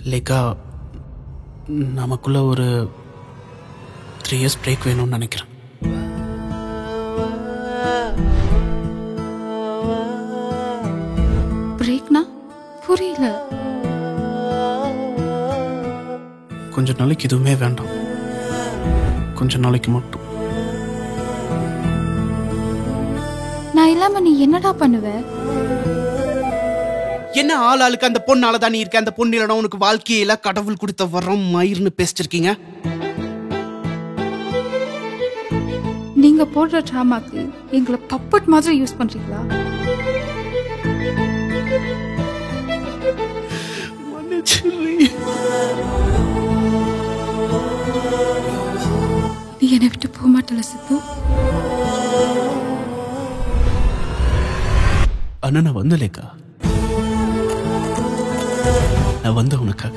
லேக்கா, நமக்குள்ள ஒரு 3 years break வேணும்னு நினைக்கிறேன். பிரேக்னா புரியல. கொஞ்ச நாளைக்கு எதுவுமே வேண்டாம், கொஞ்ச நாளைக்கு மட்டும். நான் இல்லாம நீ என்னடா பண்ணுவ? என்ன ஆள் ஆளுக்கு அந்த பொண்ணால தான் நீ இருக்க, அந்த பொண்ணு இல்லைனா உனக்கு வாழ்க்கையில கடவுள் கொடுத்த வரம் மயிர்னு பேசிருக்கீங்க. நீங்க போடுற டிராமாக்கு எங்களை பப்பட் மாதிரி யூஸ் பண்றீங்களா? நீ என்னை விட்டு போக மாட்டல சித்து? ஆனா நான் வந்த லேக்கா, நான் வந்த உனக்காக.